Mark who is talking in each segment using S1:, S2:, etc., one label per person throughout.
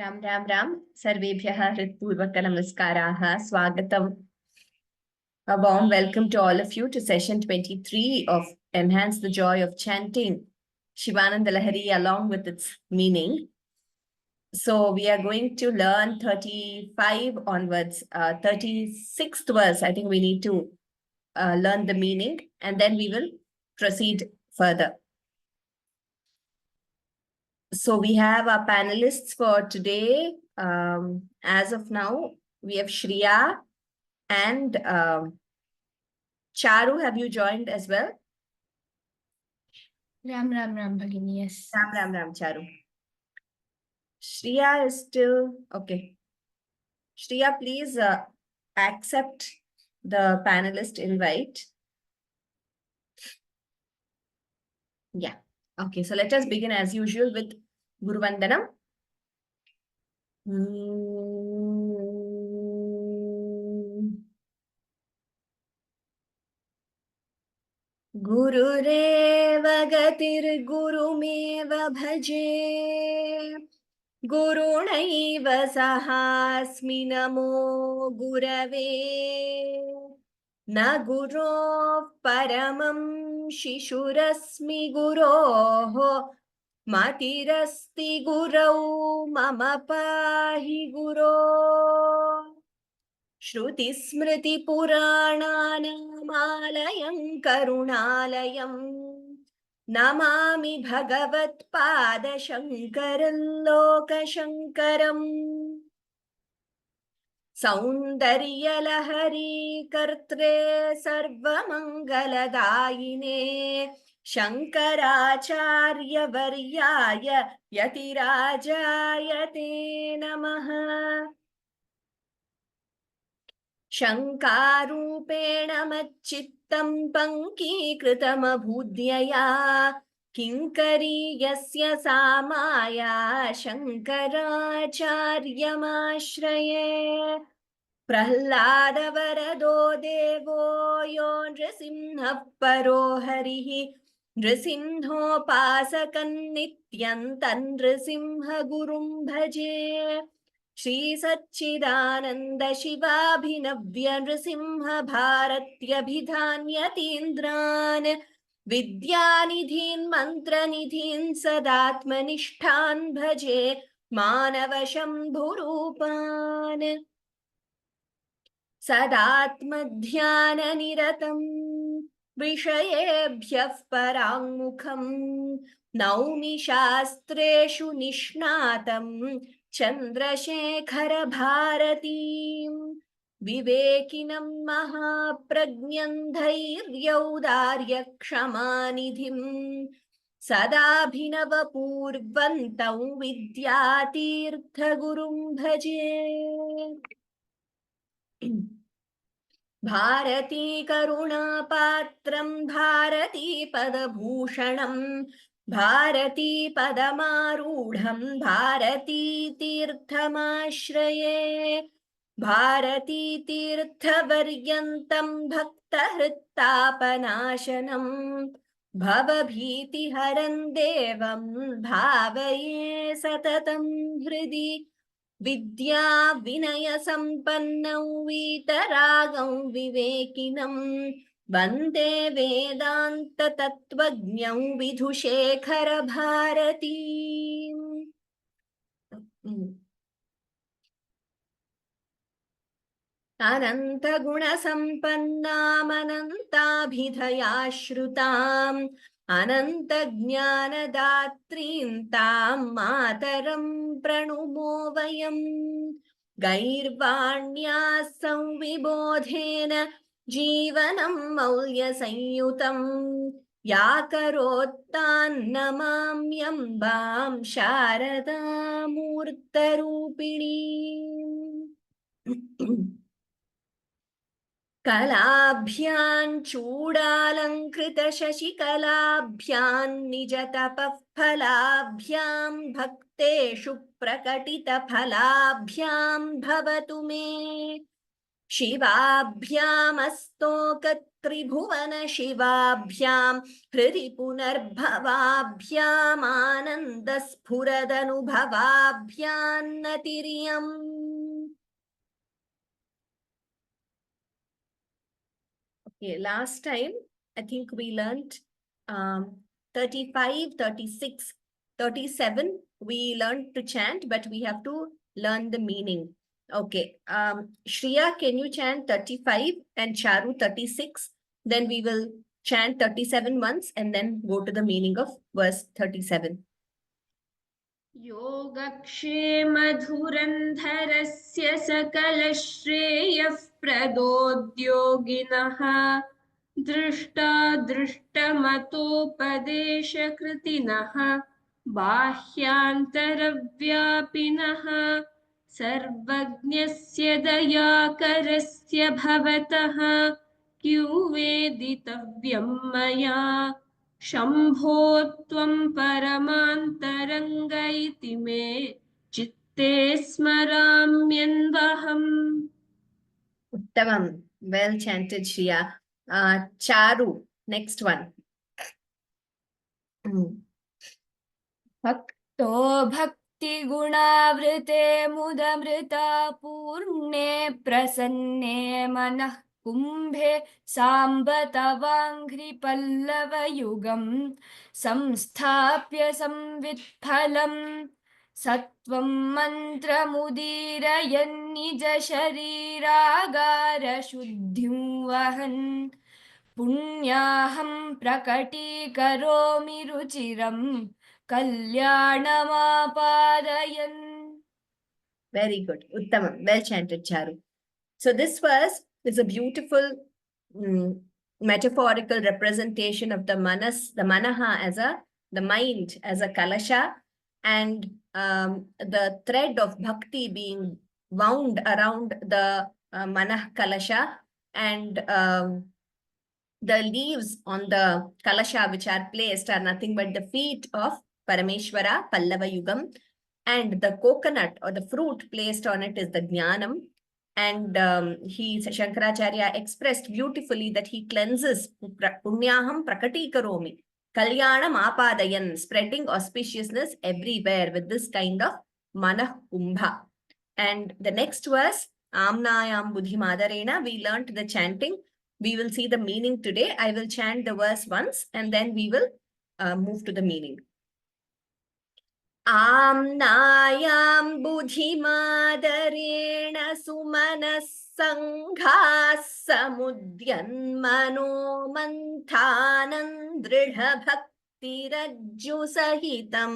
S1: राम राम राम सर्वेभ्यः हृत्पूर्वक नमस्काराः स्वागतम्. A warm welcome to all of you to session 23 of Enhance the Joy of Chanting Shivananda Lahari along with its meaning. So we are going to learn 35 onwards, 36th verse. I think we need to learn the meaning and then we will proceed further. So we have our panelists for today. As of now, we have Shriya and Charu. Have you joined as well?
S2: Ram Bhagini, yes.
S1: Ram, Charu. Shriya is still okay. Shriya, please accept the panelist invite. Yeah. Okay, so let us begin as usual with Guru Vandanam. गुरुरेव गतिर्गुरुमेव भजे गुरुणैव सहास्मि नमो गुरवे न गुरोः परमं शिशुरस्मि गुरोः मतिरस्ति गुरौ मम पाहि गुरो श्रुतिस्मृतिपुराणानामालयं करुणालयं नमामि भगवत्पादशङ्करं लोकशङ्करम् सौन्दर्यलहरी कर्त्रे सर्वमङ्गलदायिने शङ्कराचार्यवर्याय यतिराजाय ते नमः शङ्कारूपेण मच्चित्तं पङ्कीकृतमभूद्यया किङ्करीयस्य सा माया शङ्कराचार्यमाश्रये प्रह्लादवरदो देवो यो नृसिंहः परो हरिः नृसिंहोपासकन्नित्यं तन्नृसिंहगुरुं भजे श्रीसच्चिदानन्द शिवाभिनव्य नृसिंह भारत्यभिधान्यतीन्द्रान् विद्यानिधीन् मन्त्रनिधीन् सदात्मनिष्ठान् भजे मानवशम्भुरूपान् सदात्मध्याननिरतम् विषयेभ्यः पराङ्मुखम् नौमि शास्त्रेषु निष्णातम् चन्द्रशेखर भारतीम् विवेकिनं महाप्रज्ञं धैर्यौदार्यक्षमानिधिम् सदाभिनवपूर्वन्तं विद्यातीर्थगुरुं भजे भारती करुणापात्रं भारती पदभूषणं भारती पदमारूढं भारती तीर्थमाश्रये भारती तीर्थवर्यन्तं भक्तहृत्तापनाशनं भवभीतिहरं देवं भावये सततं हृदि विद्या विनय संपन्नौ वीतरागं विवेकिनं वन्दे वेदान्त तत्त्वज्ञं विधुशेखर भारतीम् अनंत गुण संपन्नामनन्ताभिधयाश्रुताम् अनंत ज्ञानदात्रीं तां मातरं प्रणुमो वयम् गैर्वाण्या संविबोधेन जीवनं मौल्यसंयुतम् या करोत्तान्नमाम्यम्बां शारदामूर्तरूपिणीम् कलाभ्यां चूडालंकृत शशिकलाभ्यां निजतपः फलाभ्यां भक्तेषु प्रकटित फलाभ्यां भवतु मे शिवाभ्यामस्तोकत्रयाभ्यां त्रिभुवन शिवाभ्यां हृदि पुनर्भवाभ्याम् आनन्द स्फुरदनुभवाभ्यान्नतिरियम्. Okay, last time I think we learned 35, 36, 37. We learned to chant, but we have to learn the meaning. Okay, Shriya, can you chant 35 and Charu 36? Then we will chant 37 once and then go to the meaning of verse 37.
S2: योगक्षेमधुरन्धरस्य सकलश्रेयः प्रदोद्योगिनः दृष्टादृष्टमतोपदेशकृतिनः बाह्यान्तरव्यापिनः सर्वज्ञस्य दयाकरस्य भवतः किंवेदितव्यं मया शम्भो त्वं परमान्तरङ्ग इति मे चित्ते स्मराम्यन्वहम्.
S1: Uttamam, well chanted, Shriya. Charu, next one.
S2: भक्तो भक्तिगुणावृते मुदमृता पूर्णे प्रसन्ने मनः कुम्भे साम्ब तवाङ्घ्रिपल्लवयुगं संस्थाप्य संवित्फलं सत्वं मन्त्रमुदीरयन् निज शरीरागारशुद्धिं वहन् पुण्याहं प्रकटीकरोमि रुचिरम् कल्याणमापादयन्.
S1: Very good. Uttamam. Well chanted, Charu. So this verse is a beautiful metaphorical representation of the manas, the manaha as the mind as a kalasha, and the thread of bhakti being wound around the manah kalasha, and the leaves on the kalasha which are placed are nothing but the feet of Parameshwara, Pallava Yugam, and the coconut or the fruit placed on it is the Jnanam. And Shankaracharya expressed beautifully that he cleanses Punyaham Prakati Karomi, Kalyanam Apadayan, spreading auspiciousness everywhere with this kind of Manah Kumbha. And the next verse, Amnayam Buddhimadarena, we learnt the chanting. We will see the meaning today. I will chant the verse once and then we will move to the meaning. Amnayam buddhimadarena sumanas sanghas samudyan mano manthanan dridha bhakti rajju sahitam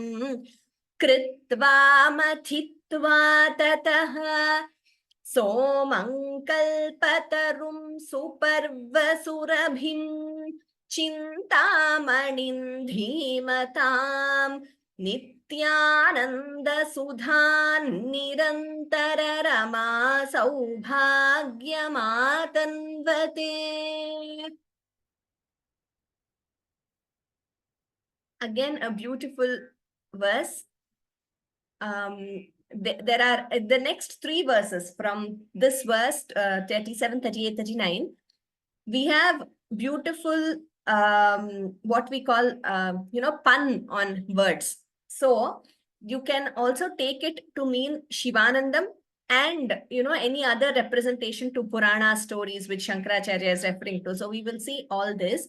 S1: kritva mathitva tataha सोमङ्कल्पतरुं सुपर्वसुरभिं चिन्तामणिं धीमतां नित्यानन्दसुधान् निरन्तररमा सौभाग्यमातन्वते. Again, a beautiful verse. There are the next three verses from this verse 37, 38, 39. We have beautiful what we call pun on words. So you can also take it to mean Shivanandam and any other representation to Purana stories which Shankaracharya is referring to. So we will see all this.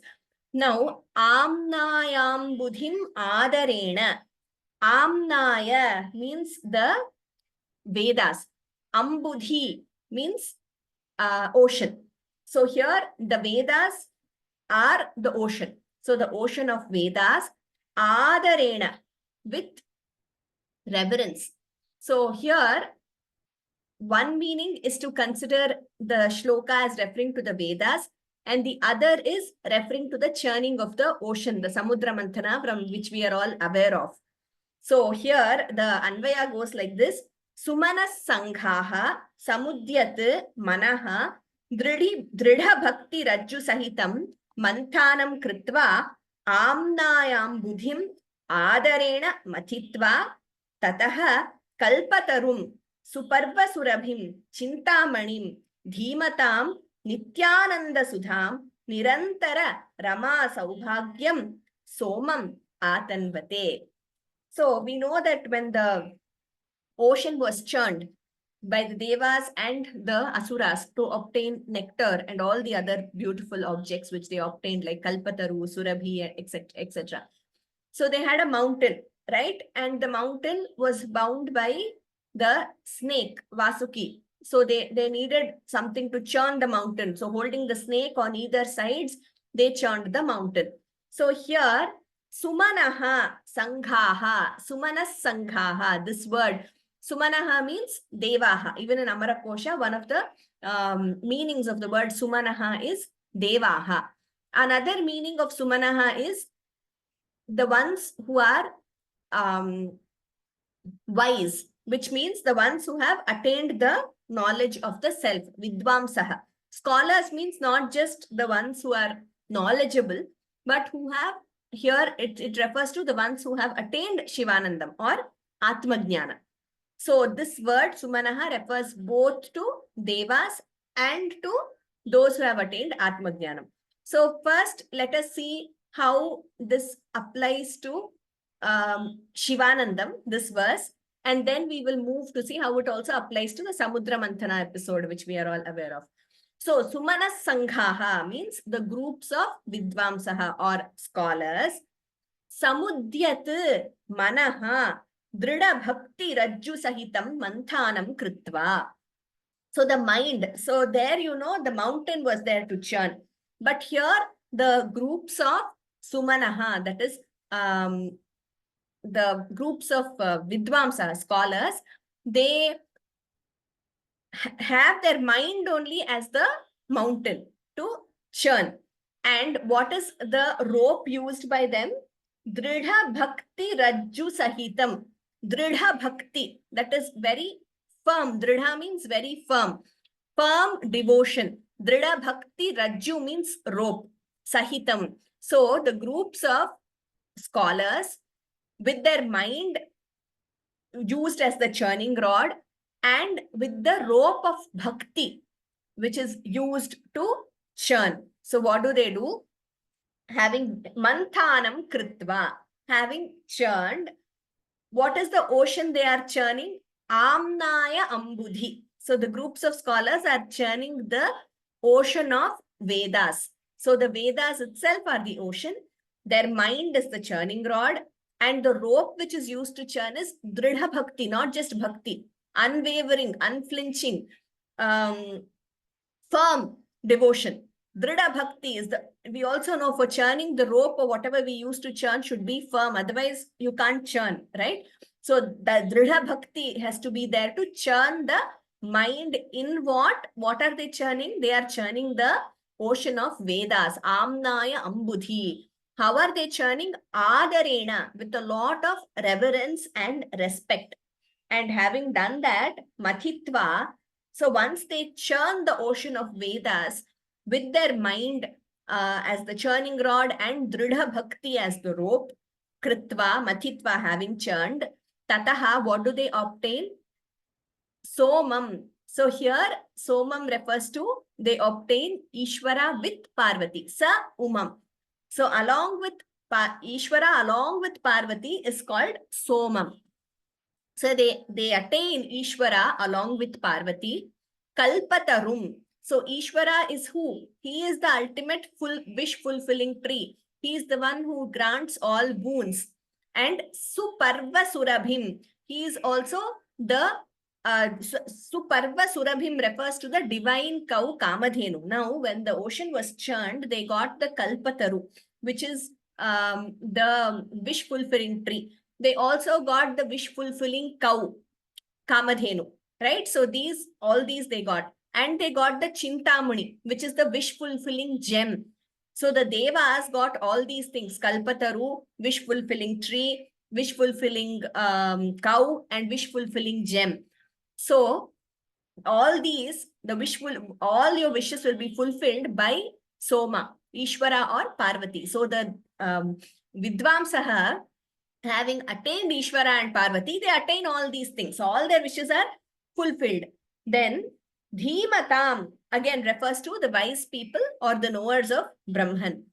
S1: Now Amnayam Buddhim Adarena. Amnaya means the Vedas. Ambudhi means ocean. So here the Vedas are the ocean. So the ocean of Vedas, Adarena, with reverence. So here one meaning is to consider the shloka as referring to the Vedas, and the other is referring to the churning of the ocean, the Samudra Manthana, from which we are all aware of. So here the Anvaya goes like this. Sumanas Sanghaha Samudyat Manaha Dridha Bhakti Rajju Sahitam Manthanam Kritva Amnayam Buddhim Adarena Mathitva Tataha Kalpatarum Suparva Surabhim Chintamanим Dhimatam Nityananda Sudham Nirantara Rama Saubhagyam Somam Atanvate. So we know that when the ocean was churned by the devas and the asuras to obtain nectar and all the other beautiful objects which they obtained, like kalpataru, surabhi, etc., etc. So they had a mountain, right? And the mountain was bound by the snake Vasuki. So they needed something to churn the mountain. So holding the snake on either sides, they churned the mountain. So here, Sumanaha Sanghaha, Sumanas Sanghaha, this word Sumanaha means Devaha. Even in Amara Kosha, one of the meanings of the word Sumanaha is Devaha. Another meaning of Sumanaha is the ones who are wise, which means the ones who have attained the knowledge of the self, Vidvamsaha. Scholars means not just the ones who are knowledgeable, but who have, here it refers to the ones who have attained Shivanandam or Atmajnana. So this word Sumanaha refers both to Devas and to those who have attained Atmajnanam. So first, let us see how this applies to Shivanandam, this verse, and then we will move to see how it also applies to the Samudra Manthana episode, which we are all aware of. So Sumanas Sanghaha means the groups of Vidvamsaha or scholars. Samudyat Manaha Drida Bhakti Rajju Sahitam Manthanam Kritva. So the mind, so there the mountain was there to churn. But here the groups of Sumanaha, that is the groups of Vidvamsa, scholars, they have their mind only as the mountain to churn. And what is the rope used by them? Dridha Bhakti Rajju Sahitam. Dridha Bhakti, that is very firm. Dridha means very firm. Firm devotion. Dridha Bhakti Rajju means rope. Sahitam. So the groups of scholars with their mind used as the churning rod and with the rope of bhakti, which is used to churn. So what do? Having manthanam kritva, having churned, what is the ocean they are churning? Amnaya ambudhi. So the groups of scholars are churning the ocean of Vedas. So the Vedas itself are the ocean. Their mind is the churning rod. And the rope which is used to churn is Dridha Bhakti, not just Bhakti. Unwavering, unflinching, firm devotion. Dridha Bhakti is we also know for churning the rope or whatever we used to churn should be firm. Otherwise, you can't churn, right? So the Dridha Bhakti has to be there to churn the mind in what? What are they churning? They are churning the ocean of Vedas. Amnaya Ambudhi. How are they churning? Adarena, with a lot of reverence and respect. And having done that, Mathitva, so once they churn the ocean of Vedas with their mind as the churning rod and Dridha Bhakti as the rope, Kritva, Mathitva having churned, Tataha, what do they obtain? Somam. So here, Somam refers to they obtain Ishvara with Parvati, Sa Umam. So along with Ishvara, along with Parvati is called Somam. So they attain Ishvara along with Parvati. Kalpatarum. So Ishvara is who? He is the ultimate wish fulfilling tree. He is the one who grants all boons. And Suparva Surabhim. He is also the Suparva Surabhim refers to the divine cow Kamadhenu. Now, when the ocean was churned, they got the Kalpataru, which is the wish fulfilling tree. They also got the wish fulfilling cow Kamadhenu, right? So all these they got. And they got the Chintamani, which is the wish fulfilling gem. So the Devas got all these things: Kalpataru, wish fulfilling tree, wish fulfilling cow, and wish fulfilling gem. So all these, all your wishes will be fulfilled by Soma, Ishvara or Parvati. So the Vidvamsaha, having attained Ishvara and Parvati, they attain all these things. So all their wishes are fulfilled. Then Dhimatam, again refers to the wise people or the knowers of Brahman.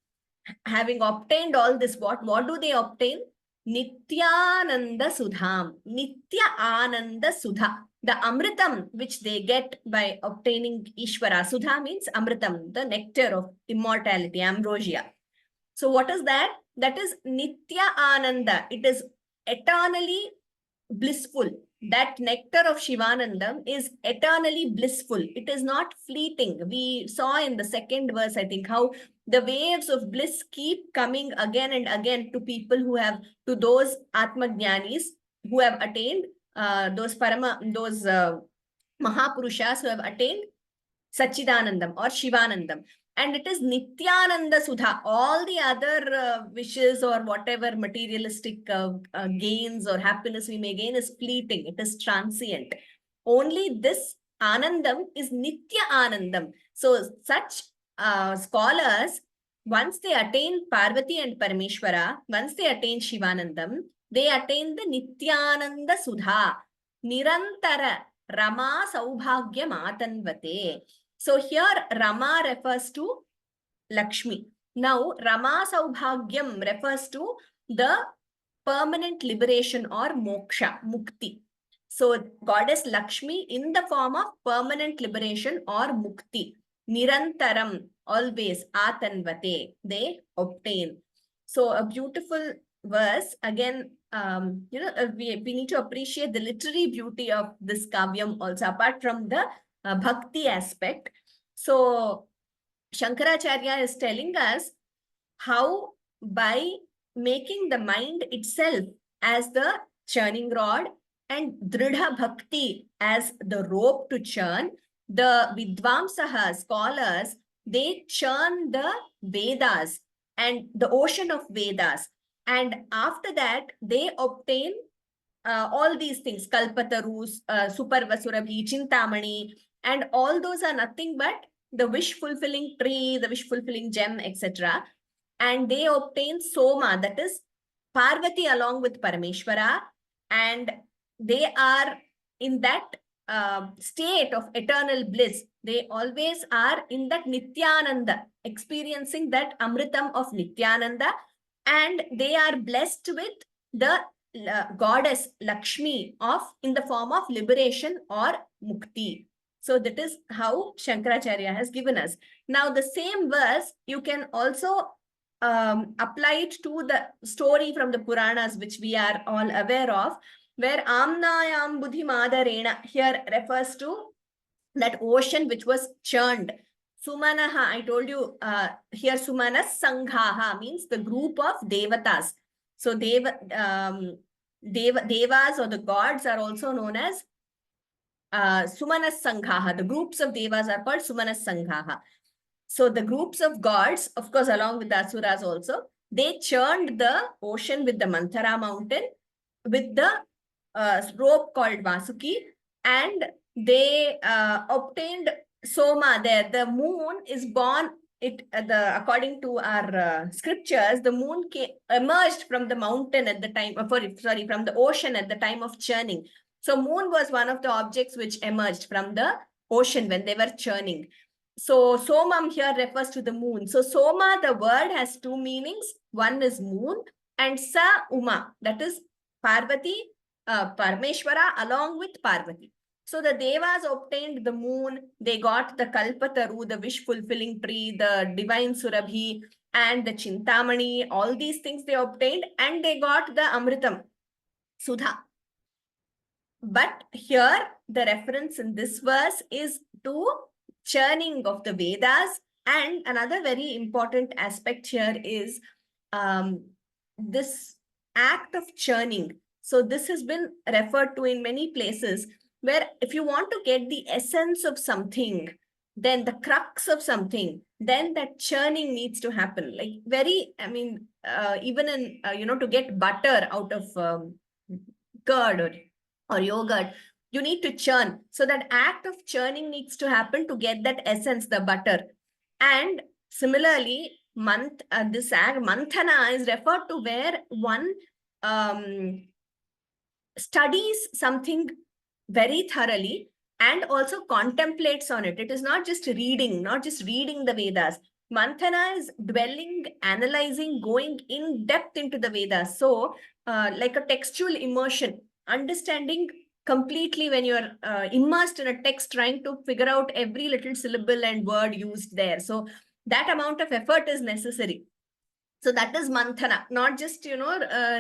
S1: Having obtained all this, what do they obtain? Nityananda Sudham. Nitya Ananda Sudha. The Amritam which they get by obtaining Ishvara. Sudha means Amritam, the nectar of immortality, ambrosia. So what is that? That is Nitya Ananda. It is eternally blissful. That nectar of Shivanandam is eternally blissful. It is not fleeting. We saw in the second verse, I think, how the waves of bliss keep coming again and again to people who have, to those Atmajnanis who have attained, those Mahapurushas who have attained Sachidanandam or Shivanandam. And it is Nityananda Sudha. All the other wishes or whatever materialistic gains or happiness we may gain is fleeting. It is transient. Only this Anandam is Nitya Anandam. So such scholars, once they attain Parvati and Parameshwara, once they attain Shivanandam, they attain the Nityananda Sudha. Nirantara Rama Saubhagya Matanvate. So here Rama refers to Lakshmi. Now Rama Saubhagyam refers to the permanent liberation or moksha, mukti. So goddess Lakshmi in the form of permanent liberation or mukti. Nirantaram, always, atanvate, they obtain. So a beautiful verse. Again, we need to appreciate the literary beauty of this kavyam also, apart from the bhakti aspect. So Shankaracharya is telling us how by making the mind itself as the churning rod and Dridha Bhakti as the rope to churn, the Vidvamsaha scholars, they churn the Vedas and the ocean of Vedas. And after that, they obtain all these things, Kalpatarus, Suparva Surabhi, Chintamani, and all those are nothing but the wish-fulfilling tree, the wish-fulfilling gem, etc. And they obtain Soma, that is Parvati along with Parameshwara, and they are in that state of eternal bliss. They always are in that Nityananda, experiencing that Amritam of Nityananda, and they are blessed with the goddess Lakshmi in the form of liberation or mukti. So that is how Shankaracharya has given us. Now the same verse, you can also apply it to the story from the Puranas, which we are all aware of, where Amnayam Buddhi Madarena here refers to that ocean which was churned. Sumanaha, I told you here Sumanas Sanghaha means the group of Devatas. So Devas or the gods are also known as Sumanas Sanghaha. The groups of Devas are called Sumanas Sanghaha. So the groups of gods, of course, along with the Asuras also, they churned the ocean with the Manthara mountain, with the rope called Vasuki, and they obtained Soma there. The moon is born, according to our scriptures, the moon emerged from the mountain at the time, from the ocean at the time of churning. So moon was one of the objects which emerged from the ocean when they were churning. So Somam here refers to the moon. So Soma, the word has two meanings. One is moon, and Sa Uma, that is Parvati, Parameshwara along with Parvati. So the Devas obtained the moon, they got the Kalpataru, the wish-fulfilling tree, the divine Surabhi, and the Chintamani, all these things they obtained, and they got the Amritam, Sudha. But here, the reference in this verse is to churning of the Vedas. And another very important aspect here is this act of churning. So this has been referred to in many places, where if you want to get the essence of something, then the crux of something, then that churning needs to happen. Like even in, to get butter out of curd or yogurt, you need to churn. So that act of churning needs to happen to get that essence, the butter. And similarly, this act, manthana, is referred to where one studies something very thoroughly and also contemplates on it. It is not just reading the Vedas. Manthana is dwelling, analyzing, going in depth into the Vedas. So, like a textual immersion, understanding completely when you're immersed in a text, trying to figure out every little syllable and word used there. So, that amount of effort is necessary. So that is manthana, not just,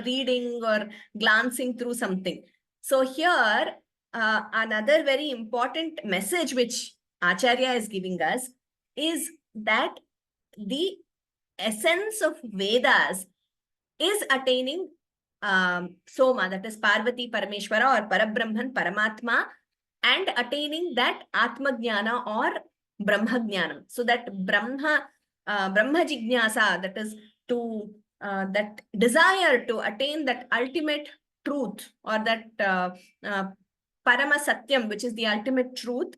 S1: reading or glancing through something. So here, another very important message which Acharya is giving us is that the essence of Vedas is attaining Soma, that is Parvati Parameshwara or Parabrahman Paramatma, and attaining that Atma Jnana or Brahma Jnanam. So that Brahma Jignasa, that is to that desire to attain that ultimate truth, or that Parama Satyam, which is the ultimate truth.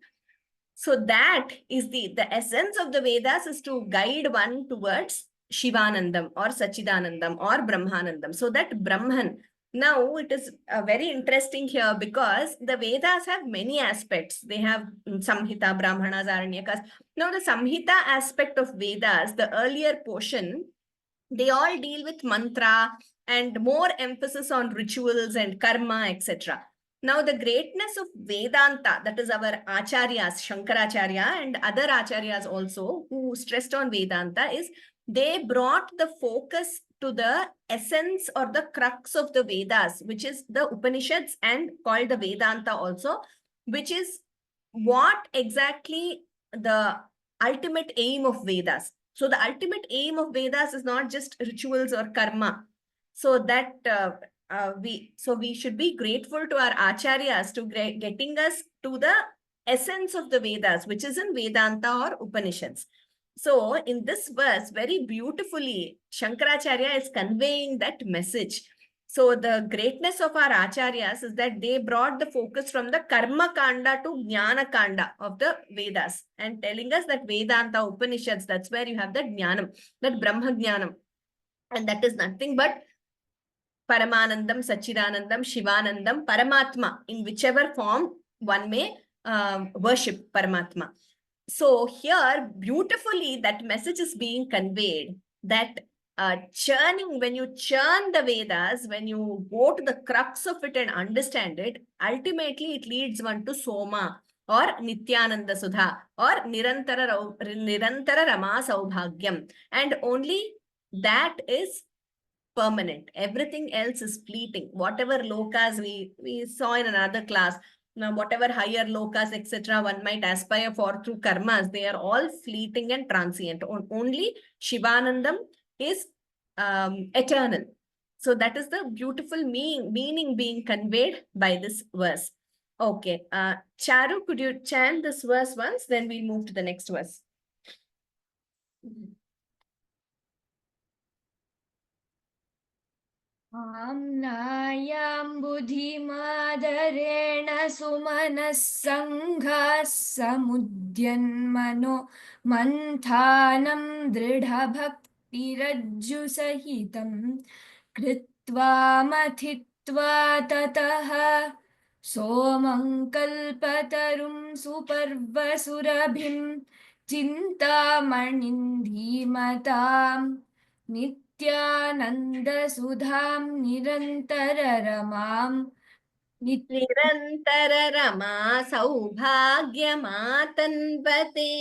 S1: So that is the essence of the Vedas, is to guide one towards Shivanandam or Sachidanandam or Brahmanandam. So that Brahman. Now it is very interesting here because the Vedas have many aspects. They have Samhita, Brahmanas, Aranyakas. Now the Samhita aspect of Vedas, the earlier portion, they all deal with mantra and more emphasis on rituals and karma, etc. Now, the greatness of Vedanta, that is our Acharyas, Shankaracharya and other Acharyas also, who stressed on Vedanta, is they brought the focus to the essence or the crux of the Vedas, which is the Upanishads and called the Vedanta also, which is what exactly the ultimate aim of Vedas. So the ultimate aim of Vedas is not just rituals or karma. So that we should be grateful to our acharyas to getting us to the essence of the Vedas, which is in Vedanta or Upanishads. So in this verse, very beautifully, Shankaracharya is conveying that message. So the greatness of our acharyas is that they brought the focus from the karma kanda to jnana kanda of the Vedas, and telling us that Vedanta, Upanishads, that's where you have that jnanam, that Brahma jnanam. And that is nothing but Paramanandam, Sachidanandam, Shivanandam, Paramatma, in whichever form one may worship Paramatma. So here, beautifully, that message is being conveyed, that churning, when you churn the Vedas, when you go to the crux of it and understand it, ultimately it leads one to Soma or Nityananda Sudha or Nirantara Rama Saubhagyam. And only that is permanent. Everything else is fleeting. Whatever lokas we saw in another class, now whatever higher lokas, etc., one might aspire for through karmas, they are all fleeting and transient. Only Shivanandam is eternal. So that is the beautiful meaning being conveyed by this verse. Okay, Charu, could you chant this verse once? Then we'll move to the next verse.
S2: आम्नायां बुद्धिमादरेण सुमनः सङ्घाः समुद्यन्मनो मन्थानं दृढभक्तिरज्जुसहितं कृत्वा मथित्वा ततः सोमं कल्पतरुं सुपर्वसुरभिं चिन्तामणिं धीमताम् नित्यानन्दसुधां निरन्तररमां
S1: निरन्तररमा सौभाग्यमातन्वते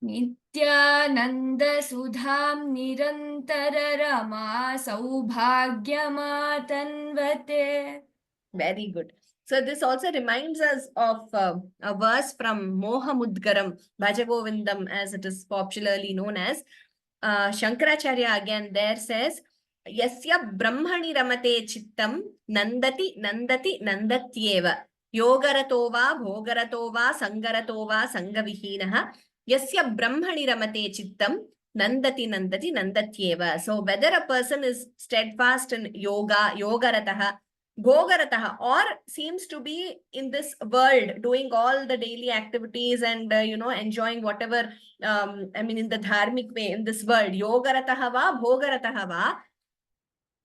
S2: नित्यानन्दसुधां निरन्तररमा सौभाग्यमातन्वते.
S1: Very good. So this also reminds us of a verse from Mohamudgaram, Bhajagovindam, as it is popularly known as. Shankaracharya again there says, Yasya Brahmani Ramate Chittam Nandati Nandati Nandatyeva Yogarato va Bhogarato va Sangarato va Sangavihinaha Yasya Brahmani Ramate Chittam Nandati Nandati Nandatyeva. So whether a person is steadfast in yoga, yogarataha, Bhogarataha, or seems to be in this world doing all the daily activities and enjoying whatever in the dharmic way in this world, yogarataha va bhogarataha va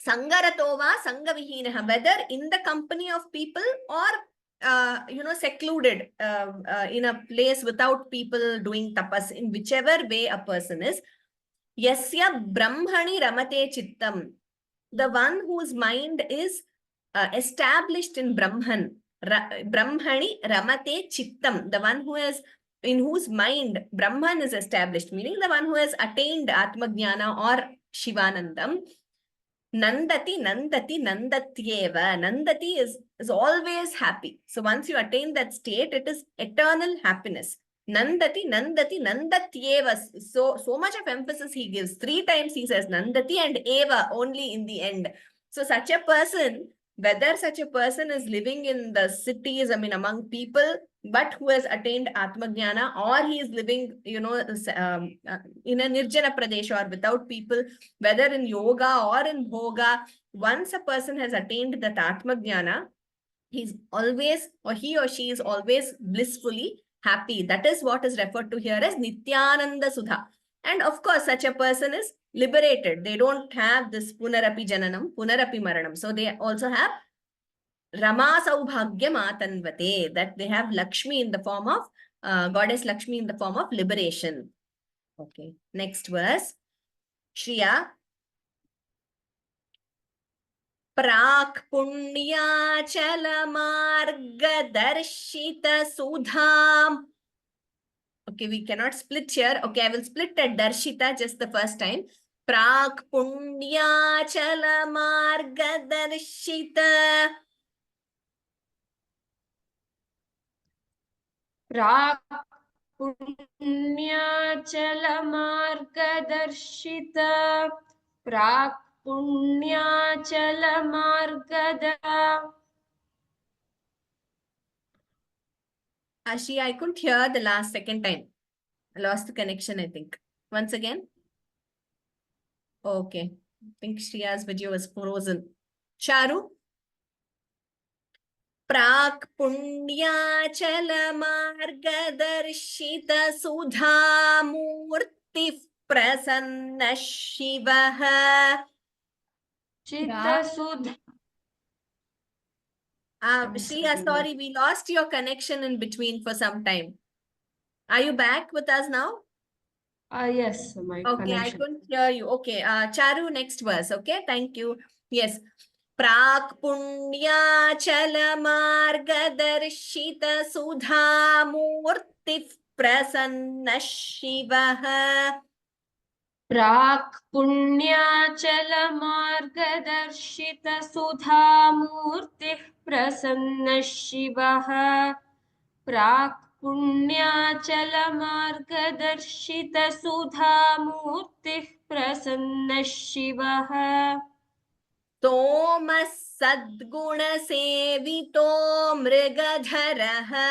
S1: sangarato va sangavihinaha, whether in the company of people or secluded in a place without people doing tapas, in whichever way a person is. Yasya brahmani ramate chittam. The one whose mind is established in Brahman. Brahmani ramate chittam. The one who is, in whose mind Brahman is established, meaning the one who has attained Atmajnana or Shivanandam. Nandati, Nandati, Nandatyeva. Nandati is always happy. So once you attain that state, it is eternal happiness. Nandati, Nandati, Nandatyeva. So much of emphasis he gives. 3 times he says Nandati and Eva only in the end. So such a person, whether such a person is living in the cities, I mean, among people, but who has attained Atmajnana, or he is living, in a Nirjana Pradesh or without people, whether in yoga or in bhoga, once a person has attained that Atmajnana, he's always, or he or she is always blissfully happy. That is what is referred to here as Nityananda Sudha. And of course, such a person is liberated. They don't have this Punarapi Jananam, Punarapi Maranam. So they also have Rama Saubhagya Matanvate, that they have Lakshmi in the form of, goddess Lakshmi in the form of liberation. Okay, next verse. Shriya. Prak Punyachala Marga Darshita Sudham. Okay, we cannot split here. Okay, I will split at Darshita just the first time. Prak Punyachala Marga Darshita.
S2: प्राक् पुण्याचलमार्गदर्शित प्राक् पुण्याचलमार्गदर्शित.
S1: Ashi, I couldn't hear the last second time. I lost the connection, I think. Once again. Okay. I think Shriya's video was frozen. Charu? Prak Punyachala Margadarshita Sudha Murti Prasanna Shivaha.
S2: चित्तसुधा.
S1: Shriya, sorry, we lost your connection in between for some time. Are you back with us now?
S2: Yes, my
S1: Okay, I
S2: connection.
S1: couldn't hear you. Okay, Charu, next verse. Okay, thank you. Yes. Prak Punyachala Margadarshita Sudha Murti Prasanna Shivaha.
S2: प्राक् पुण्याचलमार्गदर्शित सुधामूर्तिः प्रसन्नः शिवः प्राक् पुण्याचलमार्गदर्शित सुधामूर्तिः प्रसन्नः शिवः
S1: Toma Sadguna Sevito Mrigadharaha.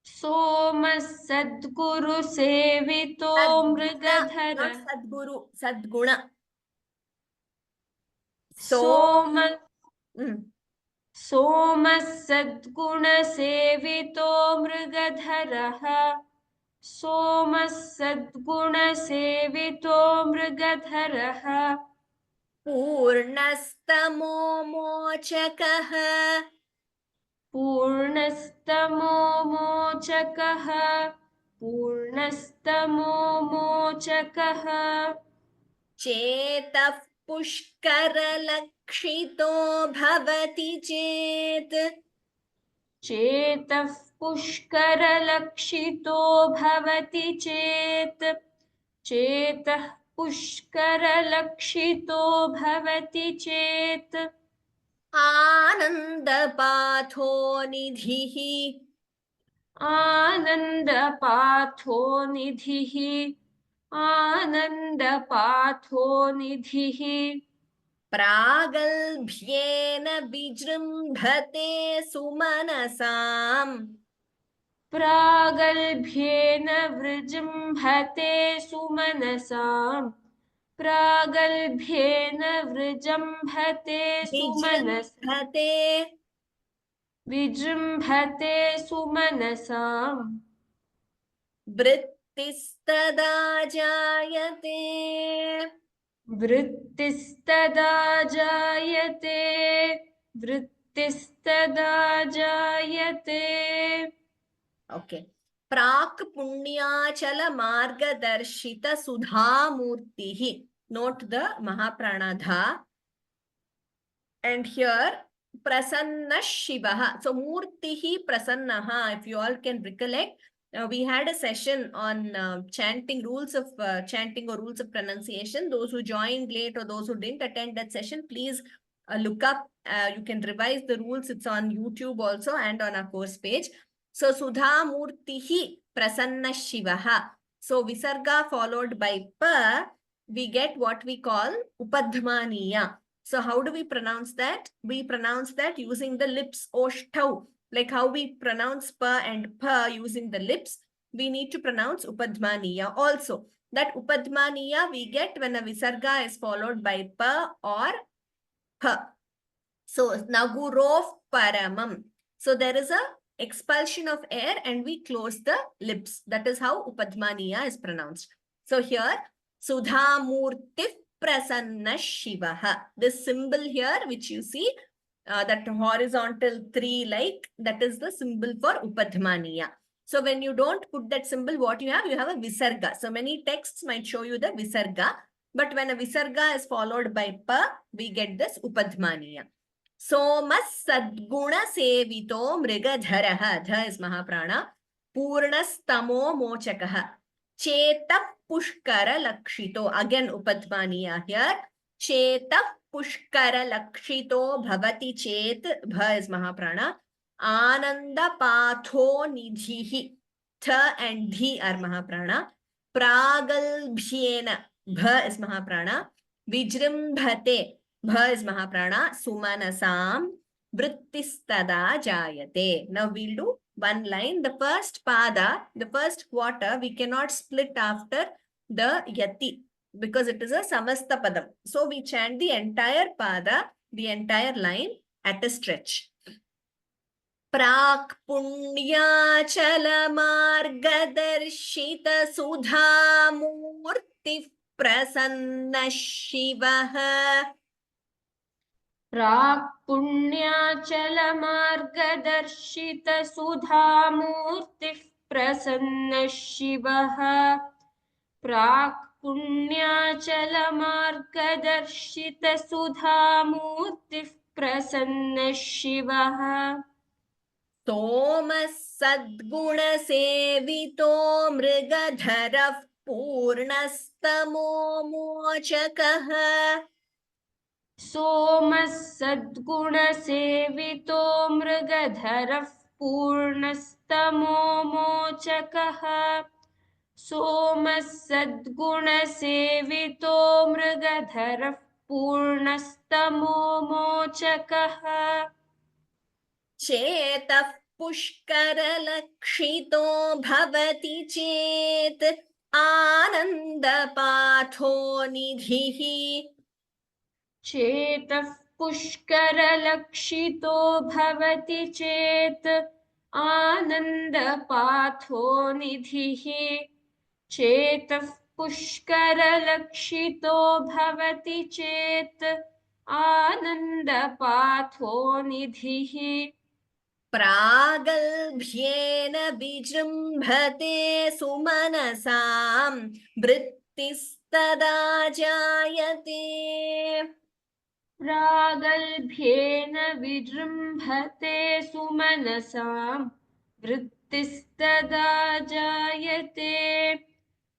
S2: सोमः Sadhguru सेवितो मृगधर.
S1: Not Sadguru, Sadguna.
S2: सोमः
S1: Mm.
S2: सोमः सद्गुणसेवितो मृगधरः सोमः सद्गुणसेवितो मृगधरः
S1: Purnastamo Mochakah.
S2: पूर्णस्तमो मोचकः पूर्णस्तमो मोचकः
S1: Chetah Pushkaralakshito Bhavati Chet.
S2: चेतः पुष्करलक्षितो भवति चेत् चेतः पुष्करलक्षितो भवति चेत्
S1: Anandapatho Nidhihi.
S2: आनन्दपाथो निधिः आनन्दपाथो निधिः
S1: Pragalbhyena Vijrumbhate Sumanasam.
S2: प्रागल्भ्येन वृजृम्भते सुमनसाम् प्रागल्भ्येन वृजृम्भते सुमनसा विजृम्भते सुमनसाम्
S1: Vrittistada Jayate.
S2: वृत्तिस्तदा जायते वृत्तिस्तदा जायते।
S1: Okay. Prak Punyachala Margadarshita Sudhamurtihi. Note the Mahapranadha. And here, Prasanna Shivaha. So, Murtihi Prasannaha, if you all can recollect, we had a session on chanting, rules of chanting or rules of pronunciation. Those who joined late or those who didn't attend that session, please look up. You can revise the rules. It's on YouTube also and on our course page. So, Sudha Murtihi Prasanna Shivaha. So, Visarga followed by Pa, we get what we call Upadhmaniya. So how do we pronounce that? We pronounce that using the lips, oshtau. Like how we pronounce pa and pa using the lips, we need to pronounce upadhmaniya also. That upadhmaniya we get when a visarga is followed by pa or pa. So nagurov paramam. So there is a expulsion of air and we close the lips. That is how upadhmaniya is pronounced. So here, Sudhamurti Prasanna Shivaha. This symbol here, which you see, that horizontal 3 like, that is the symbol for Upadhmaniya. So when you don't put that symbol, what you have? You have a Visarga. So many texts might show you the Visarga. But when a Visarga is followed by Pa, we get this Upadhmaniya. Somas Sadguna Sevito Mrigadharaha. Dha is Mahaprana. Purnastamo Mochakaha. Cheta Pushkara Lakshito. Again Upadhmaniya here. Cheta Pushkara Lakshito Bhavati Chet. Bha is Mahaprana. Ananda Patho Nidhihi. Tha and Dhi are Mahaprana. Pragalbhyena. Bha is Mahaprana. Vijrimbhate. Bha is Mahaprana. Sumanasam. Vrittistada Jayate. Now we'll do one line. The first pada, the first quarter, we cannot split after the yati because it is a samasta padam. So we chant the entire pada, the entire line at a stretch. Prak Punyachala Margadarshita Sudha Murti Prasanna Shivaha.
S2: प्राक् पुण्याचलमार्गदर्शित सुधामूर्तिः प्रसन्नः शिवः। प्राक् पुण्याचलमार्गदर्शित सुधामूर्तिः प्रसन्नः शिवः।
S1: सोमः सद्गुणसेवितो मृगधरः पूर्णस्तमो मोचकः।
S2: सोमः सद्गुणसेवितो मृगधरः पूर्णस्तमो मोचकः। सोमः सद्गुणसेवितो मृगधरः पूर्णस्तमो मोचकः।
S1: चेतः पुष्करलक्षितो भवति चेत् आनन्दपाथो निधिः।
S2: चेतः पुष्करलक्षितो भवति चेत् आनन्दपाथो निधिः। चेतः पुष्करलक्षितो भवति चेत् आनन्दपाथो निधिः।
S1: प्रागल्भ्येन विजृम्भते सुमनसां वृत्तिस्तदा जायते।
S2: प्रागल्भ्येन विजृम्भते सुमनसां वृत्तिस्तदा जायते।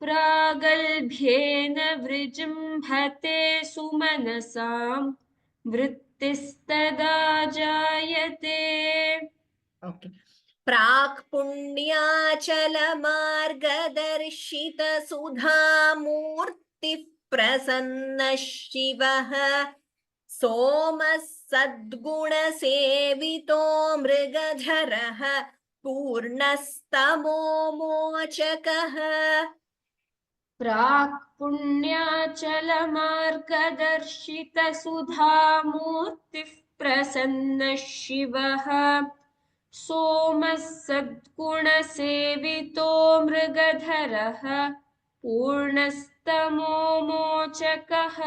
S2: प्रागल्भ्येन विजृम्भते सुमनसां वृत्तिस्तदा जायते।
S1: Okay. प्राक् पुण्याचलमार्गदर्शित सुधामूर्तिः प्रसन्नः शिवः। सोमः सद्गुणसेवितो मृगधरः पूर्णस्तमो मोचकः।
S2: प्राक् पुण्याचलमार्गदर्शित सुधामूर्तिः प्रसन्नः शिवः। सोमः सद्गुणसेवितो मृगधरः पूर्णस्तमो मोचकः।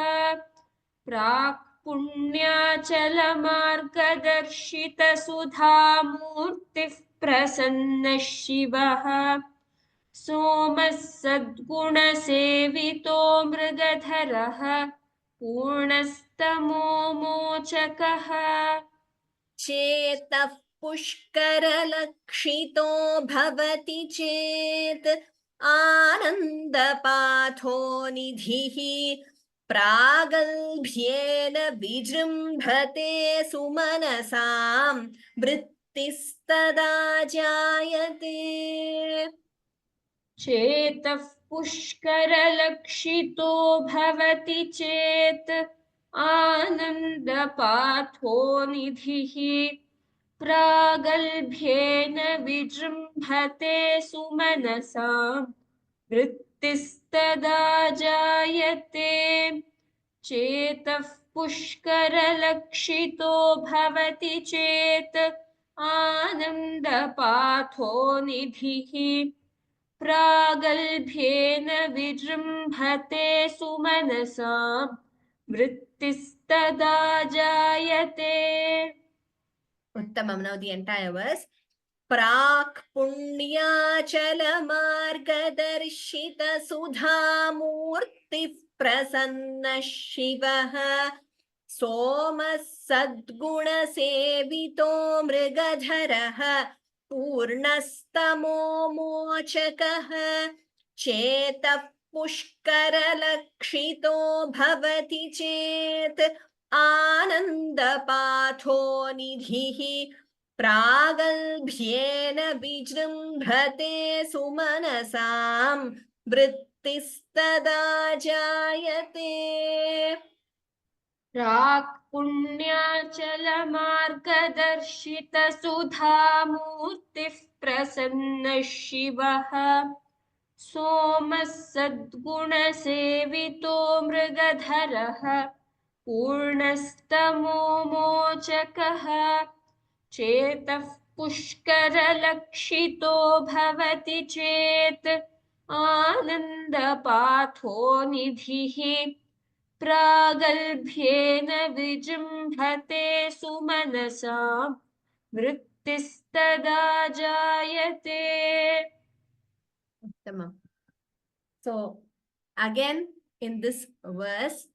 S2: प्राक् पुण्याचलमार्गदर्शितसुधामूर्तिः प्रसन्नः शिवः सोमः सद्गुणसेवितो मृगधरः पूर्णस्तमो मोचकः
S1: चेतः पुष्करलक्षितो भवति चेत् आनन्दपाथो निधिः प्रागल्भ्येन विजृम्भते सुमनसां वृत्तिस्तदा जायते।
S2: चेतः पुष्करलक्षितो भवति चेत् आनन्दपाथो निधिः प्रागल्भ्येन विजृम्भते सुमनसां वृत्तिस्तदा जायते। चेतः पुष्करलक्षितो भवति चेत् आनन्दपाथो निधिः प्रागल्भ्येन विजृम्भते सुमनसां वृत्तिस्तदा जायते।
S1: उत्तमं. Now the entire verse. प्राक् पुण्याचलमार्गदर्शित सुधामूर्तिः प्रसन्नः शिवः सोमः सद्गुणसेवितो मृगधरः पूर्णस्तमो मोचकः चेतः पुष्करलक्षितो भवति चेत् आनन्दपाथो निधिः प्रागल्भ्येन विजृम्भते सुमनसां वृत्तिस्तदा जायते।
S2: प्राक् पुण्याचलमार्गदर्शितसुधामूर्तिः प्रसन्नः शिवः सोमः सद्गुणसेवितो मृगधरः पूर्णस्तमो मोचकः चेतः पुष्करलक्षितो भवति चेत् आनन्दपाथो निधिः प्रागल्भ्येन विजृम्भते सुमनसां वृत्तिस्तदा जायते।
S1: Uttamam. So again in this verse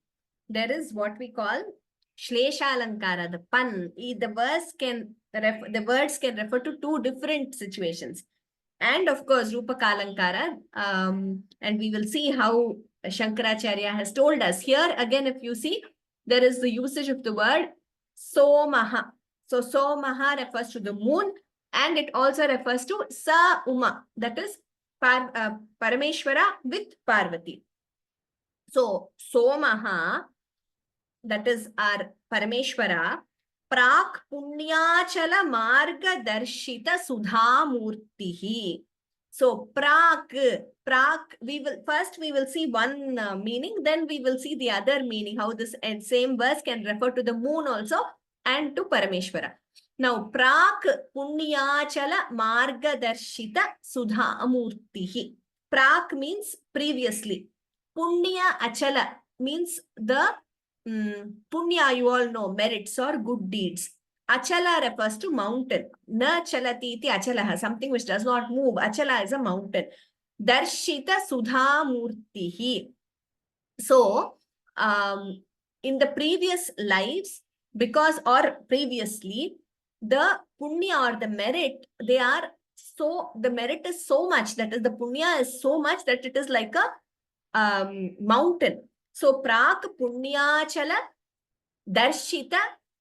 S1: there is what we call Shleshalankara, the pun. The words can refer to two different situations. And of course, Rupakalankara. And we will see how Shankaracharya has told us. Here again, if you see, there is the usage of the word Somaha. So Somaha refers to the moon, and it also refers to Sa Uma, that is Parameshwara with Parvati. So Somaha, that is our Parameshwara, Prak Punyachala Marga Darshita Sudhamurtihi. So Prak, we will see one meaning, then we will see the other meaning, how this same verse can refer to the moon also and to Parameshwara. Now, Prak Punyachala Marga Darshita Sudhamurtihi. Prak means previously. Punya Achala means the Punya, you all know, merits or good deeds. Achala refers to mountain. Na chalati iti achalaha, something which does not move. Achala is a mountain. Darshita Sudha Murtihi. So, in the previous lives, the the punya or the merit, the merit is so much, that is, the punya is so much that it is like a mountain. So, Prak Punyachala Darshita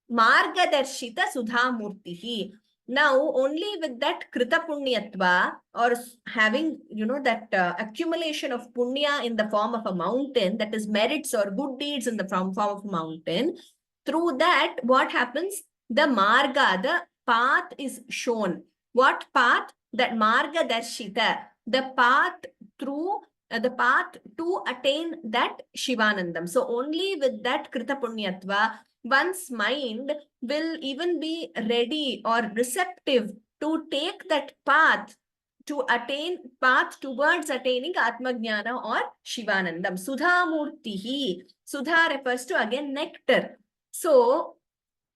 S1: Marga Darshita Sudha Murtihi. Now, only with that Krita Punyatva, or having, that accumulation of punya in the form of a mountain, that is merits or good deeds in the form of a mountain, through that, what happens? The Marga, the path is shown. What path? That Marga Darshita, the path through the path to attain that Shivanandam. So only with that Krita Punyatva, one's mind will even be ready or receptive to take that path towards attaining Atmajnana or Shivanandam. Sudha Murtihi. Sudha refers to again nectar. So,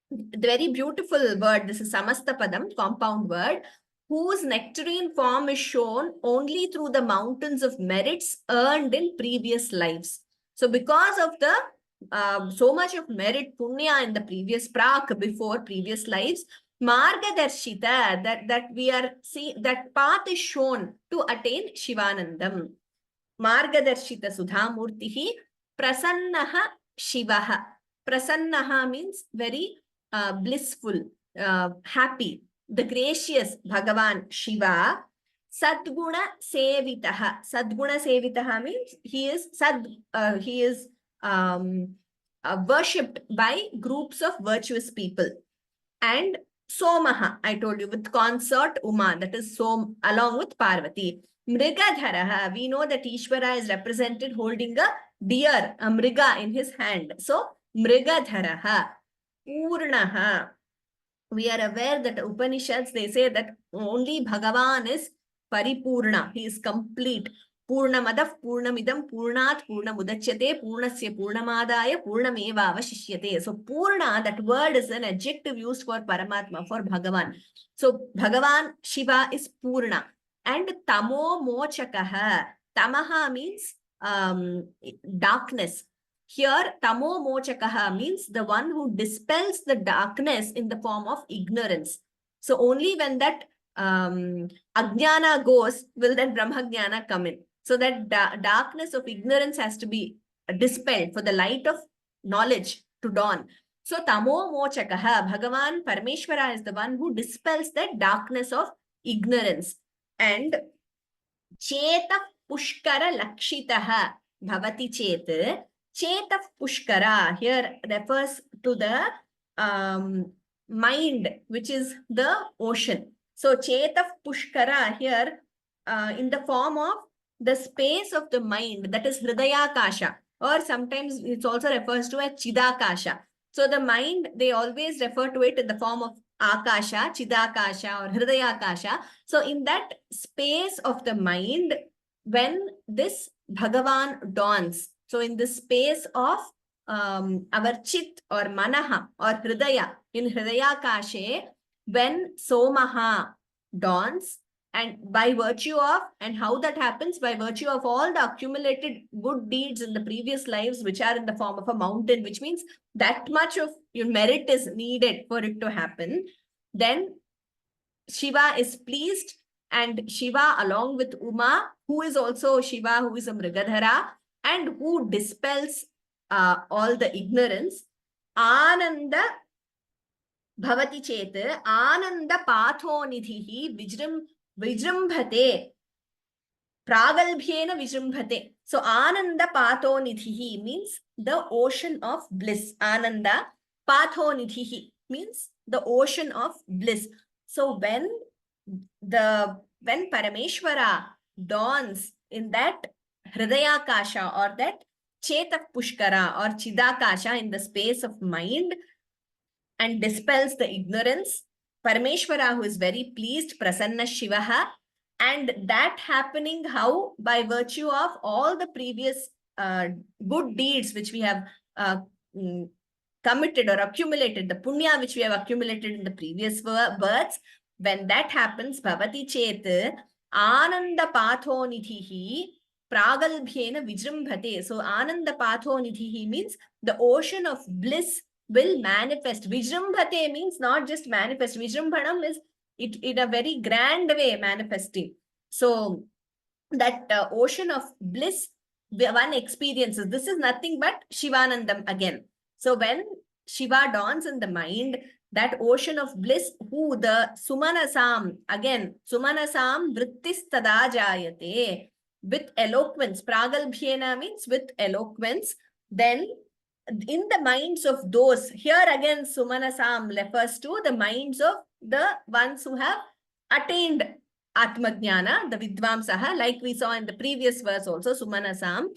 S1: the very beautiful word, this is Samastapadam, compound word, whose nectarine form is shown only through the mountains of merits earned in previous lives. So, because of the so much of merit, punya in the previous before previous lives, Margadarshita, that we are seeing, that path is shown to attain Shivanandam. Margadarshita Sudhamurtihi Prasannaha Shivaha. Prasannaha means very blissful, happy. The gracious Bhagavan Shiva. Sadguna Sevitaha. Sadguna Sevitaha means he is worshipped by groups of virtuous people. And Somaha, I told you, with consort Uma, that is Som, along with Parvati. Mrigadharaha, we know that Ishvara is represented holding a deer, a mriga in his hand. So, Mrigadharaha, Purnaha. We are aware that Upanishads, they say that only Bhagavan is Paripurna, he is complete. Purnamadav Purnamidam Purnat Purnamudachyate Purnasya Purnamadaya Purnameva Avashishyate. So Purna, that word is an adjective used for Paramatma, for Bhagavan. So Bhagavan Shiva is Purna. And Tamo Mochakaha. Tamaha means darkness. Here, Tamo Mochakaha means the one who dispels the darkness in the form of ignorance. So only when that Ajnana goes, will then Brahmajnana come in. So that darkness of ignorance has to be dispelled for the light of knowledge to dawn. So Tamo Mochakaha, Bhagavan Parameshwara is the one who dispels that darkness of ignorance. And Cheta Pushkara Lakshitaha Bhavati Chet. Chetaf Pushkara here refers to the mind, which is the ocean. So Chetaf Pushkara here in the form of the space of the mind, that is Hridayakasha, or sometimes it also refers to as Chidakasha. So the mind, they always refer to it in the form of Akasha, Chidakasha or Hridayakasha. So in that space of the mind, when this Bhagavan dawns, so in the space of our chit or manaha or hridaya, in hridaya kashe, when somaha dawns, and by virtue of, and how that happens, by virtue of all the accumulated good deeds in the previous lives, which are in the form of a mountain, which means that much of your merit is needed for it to happen, then Shiva is pleased, and Shiva along with Uma, who is also Shiva, who is a Mrigadhara, and who dispels all the ignorance, Ananda Bhavati Chet, Ananda Pathonidhihi Vijrambhate, Pragalbhyena Vijrambhate. So Ananda Pathonidhihi means the ocean of bliss. Ananda Pathonidhihi means the ocean of bliss. So when Parameshwara dawns in that Hridayakasha or that Chetaf Pushkara or Chidakasha in the space of mind and dispels the ignorance, Parameshwara, who is very pleased, Prasanna Shivaha, and that happening how? By virtue of all the previous good deeds which we have committed or accumulated, the punya which we have accumulated in the previous births, when that happens, Bhavati Chet, Ananda Pathonidhihi Pragalbhyena Vijrambhate. So Ananda Pathonidhihi means the ocean of bliss will manifest. Vijrambhate means not just manifest. Vijrambhanam is it in a very grand way manifesting. So that ocean of bliss, one experiences. This is nothing but Shivanandam again. So when Shiva dawns in the mind, that ocean of bliss, who the Sumanasam, again, Sumanasam Vrittis Tada Jayate, with eloquence, Pragalbhyena means with eloquence, then in the minds of those, here again Sumanasam refers to the minds of the ones who have attained Atmajnana, the Vidvamsaha, like we saw in the previous verse also, Sumanasam,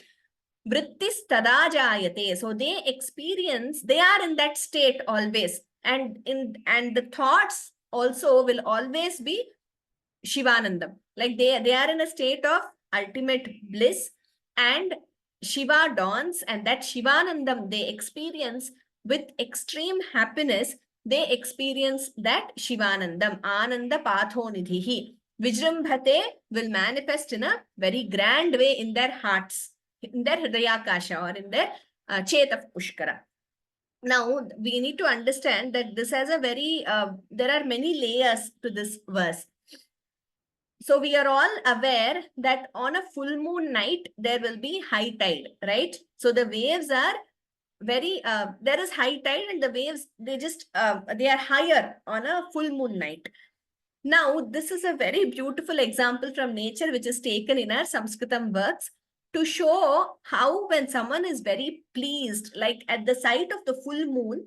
S1: Vrittis Tada Jayate. So they experience, they are in that state always. And the thoughts also will always be Shivanandam. Like they are in a state of ultimate bliss, and Shiva dawns, and that Shivanandam they experience with extreme happiness, they experience that Shivanandam, Ananda Pathonidhihi. Vijrambhate will manifest in a very grand way in their hearts, in their Hridayakasha, or in their Chet of Pushkara. Now, we need to understand that this has a very, there are many layers to this verse. So we are all aware that on a full moon night, there will be high tide, right? So the waves are very, there is high tide and the waves, they are higher on a full moon night. Now, this is a very beautiful example from nature, which is taken in our Sanskritam works to show how when someone is very pleased, like at the sight of the full moon,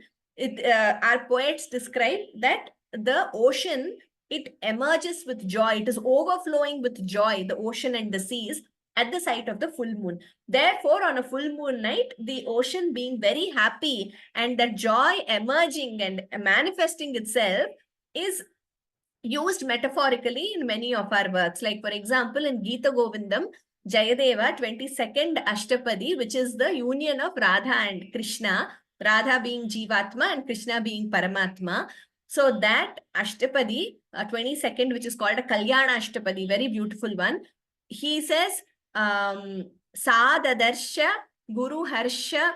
S1: our poets describe that the ocean, it emerges with joy. It is overflowing with joy, the ocean and the seas, at the sight of the full moon. Therefore, on a full moon night, the ocean being very happy and that joy emerging and manifesting itself is used metaphorically in many of our works. Like, for example, in Gita Govindam, Jayadeva 22nd Ashtapadi, which is the union of Radha and Krishna, Radha being Jivatma and Krishna being Paramatma. So that Ashtapadi, 22nd, which is called a Kalyana Ashtapadi, very beautiful one. He says, Sadadarsha Guru Harsha.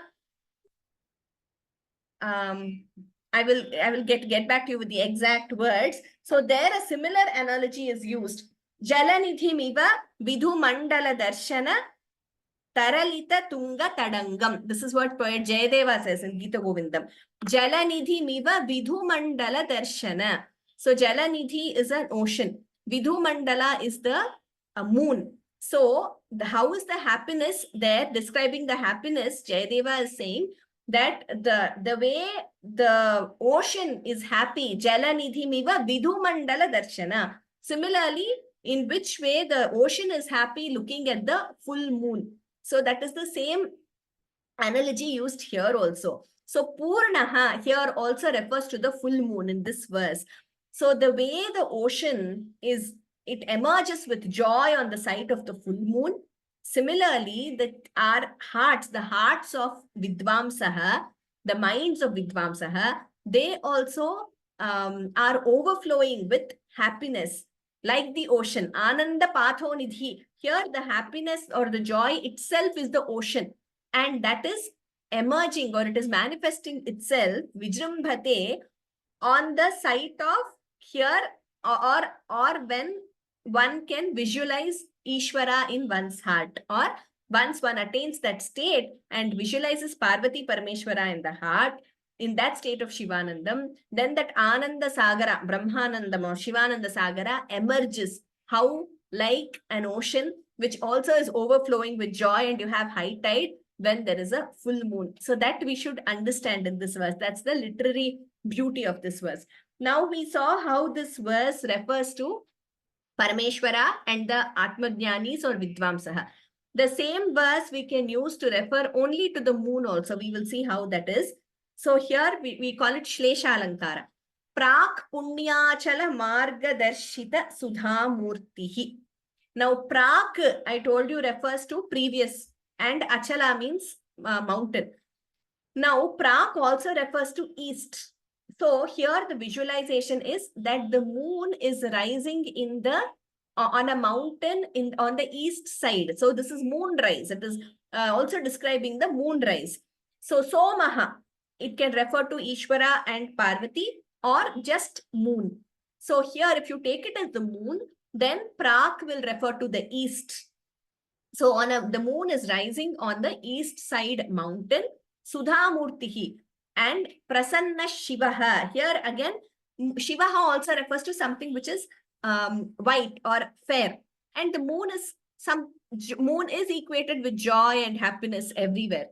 S1: I will get back to you with the exact words. So there a similar analogy is used. Jalanidhimiva vidhu mandala darshana taralita tunga tadangam. This is what poet Jayadeva says in Gita Govindam. Jalanidhimiva vidhu mandala darshana. So Jalanidhi is an ocean. Vidhu mandala is the moon. So how is the happiness there? Describing the happiness, Jayadeva is saying that the way the ocean is happy, Jalanidhimiva vidhu mandala darshana. Similarly, in which way the ocean is happy looking at the full moon. So that is the same analogy used here also. So Purnaha here also refers to the full moon in this verse. So the way the ocean is, it emerges with joy on the sight of the full moon. Similarly, our hearts, the hearts of Vidvamsaha, the minds of Vidvamsaha, they also are overflowing with happiness, like the ocean. Ananda Pathonidhi. Here, the happiness or the joy itself is the ocean. And that is emerging, or it is manifesting itself, Vijrambhate, on the sight of here, or when one can visualize Ishvara in one's heart, or once one attains that state and visualizes Parvati Parameshwara in the heart, in that state of Shivanandam, then that Ananda Sagara, Brahmanandam or Shivananda Sagara emerges. How? Like an ocean, which also is overflowing with joy, and you have high tide when there is a full moon. So that we should understand in this verse. That's the literary beauty of this verse. Now we saw how this verse refers to Parameshwara and the Atmajnanis or Vidvamsaha. The same verse we can use to refer only to the moon also. We will see how that is. So here we call it Shlesha Alankara. Prak Punyachala Marga Darshita Sudha Murtihi. Now Prak, I told you, refers to previous, and Achala means mountain. Now Prak also refers to east. So here the visualization is that the moon is rising in the on a mountain on the east side. So this is moonrise. It is also describing the moonrise. So Somaha, it can refer to Ishvara and Parvati or just moon. So here if you take it as the moon, then Prak will refer to the east. So the moon is rising on the east side mountain. Sudha Murtihi. And Prasanna Shivaha. Here again, Shivaha also refers to something which is white or fair. And the moon is equated with joy and happiness everywhere.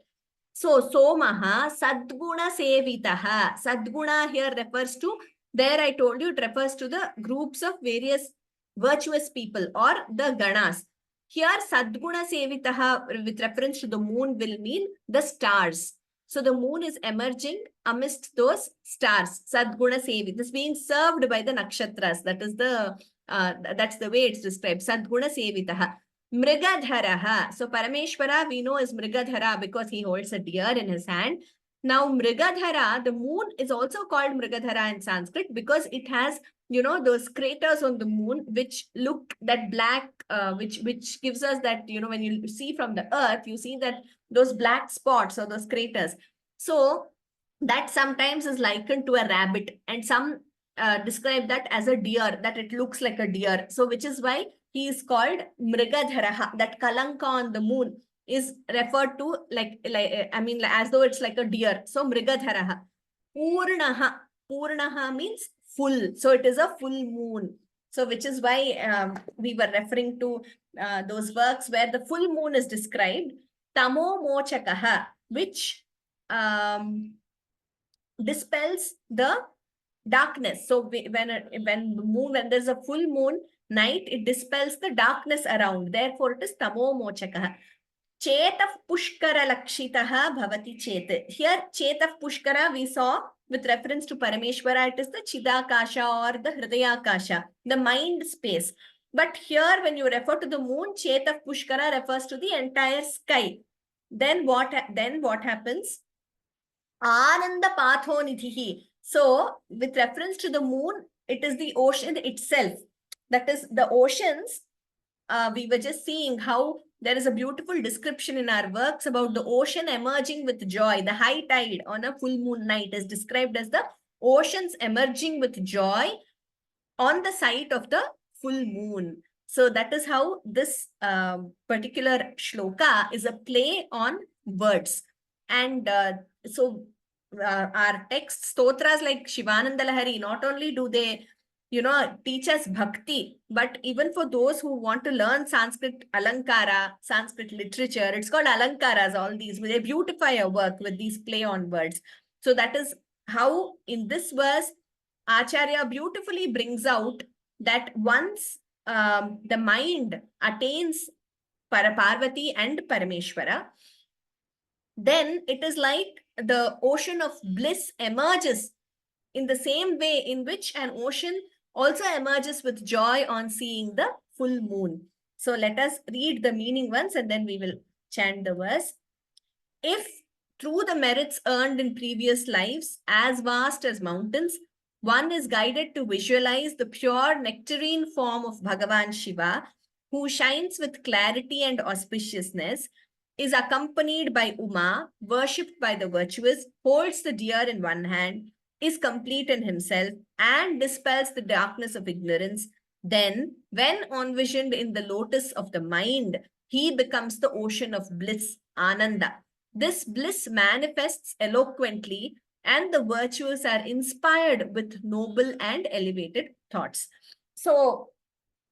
S1: So Somaha Sadguna Sevitaha. Sadguna here refers to, there I told you, it refers to the groups of various virtuous people or the Ganas. Here Sadguna Sevitaha with reference to the moon will mean the stars. So the moon is emerging amidst those stars. Sadguna Sevi. This being served by the nakshatras. That is that's the way it's described. Sadguna Sevitaha. Mrigadharaha. So Parameshwara we know is Mrigadhara because he holds a deer in his hand. Now, Mrigadhara, the moon is also called Mrigadhara in Sanskrit because it has, you know, those craters on the moon which look that black, which gives us that, you know, when you see from the earth, you see that those black spots or those craters. So that sometimes is likened to a rabbit, and some describe that as a deer, that it looks like a deer. So which is why he is called Mrigadhara, that Kalanka on the moon is referred to like I mean as though it's like a deer. So Mrigadharaha. Purnaha means full. So it is a full moon. So which is why we were referring to those works where the full moon is described. Tamo mochakaha, which dispels the darkness. So when there's a full moon night, it dispels the darkness around. Therefore, it is tamo mochakaha. Chetaf Pushkara Lakshitaha Bhavati Chet. Here, Chetaf Pushkara we saw with reference to Parameshwara, it is the Chidakasha or the Hridayakasha, the mind space. But here, when you refer to the moon, Chetaf Pushkara refers to the entire sky. Then what happens? Ananda Patho Nidhihi. So, with reference to the moon, it is the ocean itself. That is, the oceans, we were just seeing how there is a beautiful description in our works about the ocean emerging with joy. The high tide on a full moon night is described as the oceans emerging with joy on the sight of the full moon. So that is how this particular shloka is a play on words. And our text stotras like Shivananda Lahari, not only do they, you know, teach us bhakti, but even for those who want to learn Sanskrit Alankara, Sanskrit literature, it's called Alankaras, all these, they beautify a work with these play on words. So that is how in this verse, Acharya beautifully brings out that once the mind attains Parvati and Parameshwara, then it is like the ocean of bliss emerges in the same way in which an ocean also emerges with joy on seeing the full moon. So let us read the meaning once and then we will chant the verse. If through the merits earned in previous lives, as vast as mountains, one is guided to visualize the pure nectarine form of Bhagavan Shiva, who shines with clarity and auspiciousness, is accompanied by Uma, worshipped by the virtuous, holds the deer in one hand, is complete in himself, and dispels the darkness of ignorance, then, when envisioned in the lotus of the mind, he becomes the ocean of bliss, Ananda. This bliss manifests eloquently, and the virtues are inspired with noble and elevated thoughts. So,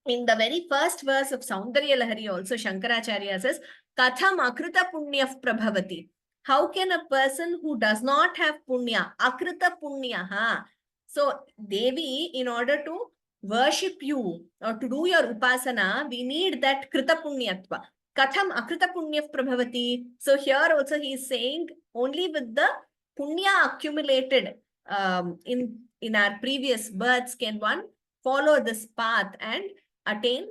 S1: in the very first verse of Saundarya Lahari also, Shankaracharya says, Katham akrita punyaf prabhavati. How can a person who does not have punya, akrita punya, so Devi, in order to worship you or to do your upasana, we need that krita punyatva. Katham akrita punyaf prabhavati. So here also he is saying only with the punya accumulated in our previous births can one follow this path and attain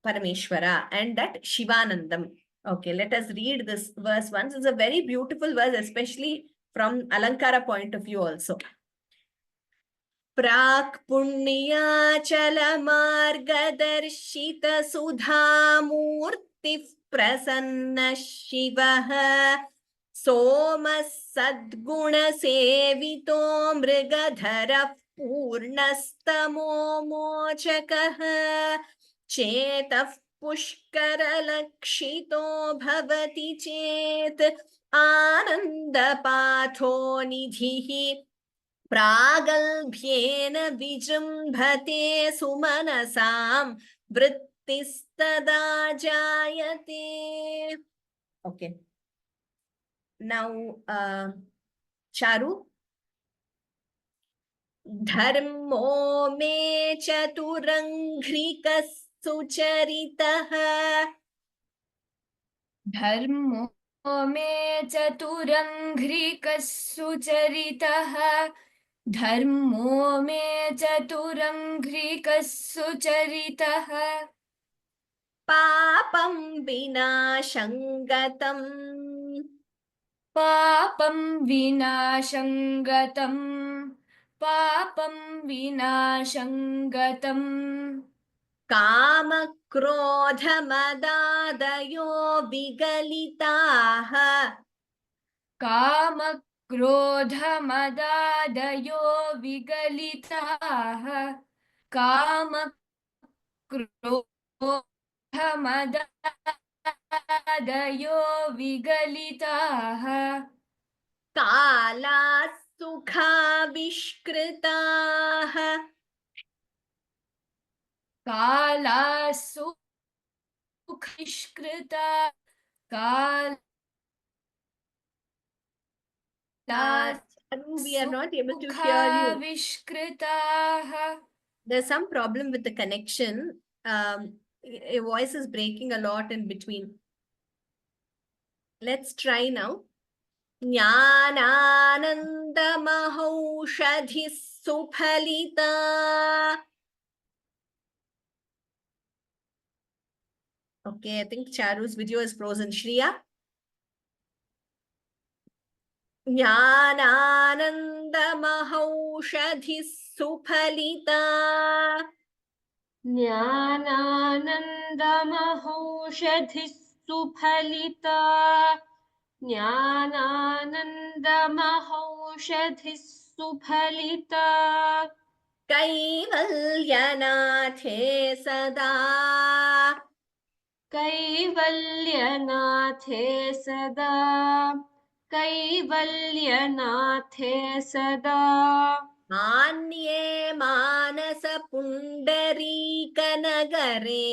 S1: Parameshwara and that Shivanandam. Okay, let us read this verse once. It's a very beautiful verse, especially from Alankara point of view also. Prak punyachala margadarshita sudhamurti prasanna shivaha somas sadguna sevito mrigadhara purnastamo mochakaha Chetaf Pushkara Lakshito Bhavati Chet Ananda Patho Nidhihi Pragalbhyena Vijambhate Sumanasam Vrittistada Jayate. Okay. Now, Charu. Dharmo me chaturangrikas sucharitah.
S3: धर्मो मे चतुरङ्घ्रिकः सुचरितः धर्मो मे चतुरङ्घ्रिकः सुचरितः
S1: Papam vinashangatam.
S3: पापं विनाशं गतम् पापं विनाशं गतम्
S1: काम क्रोध मदादयो विगलिताः
S3: काम क्रोधमदादयो विगलिताः काम क्रोधमदादयो विगलिताः
S1: कालाः सुखाविष्कृताः
S3: कालाः सुखनिष्कृता कालाः
S1: Charu, we are not able to hear you.
S3: सुखाविष्कृताः
S1: There's some problem with the connection. Your voice is breaking a lot in between. Let's try now. Jnananandamahaushadhi suphalita. Okay, I think Charu's video is frozen. Shriya? Jnananandamahaushadhi suphalita.
S2: ज्ञानानन्दमहौषधिः सुफलिता ज्ञानानन्दमहौषधिः सुफलिता
S1: कैवल्यनाथे सदा
S2: कैवल्यनाथे सदा कैवल्यनाथे सदा
S1: मान्ये मानसपुण्डरीकनगरे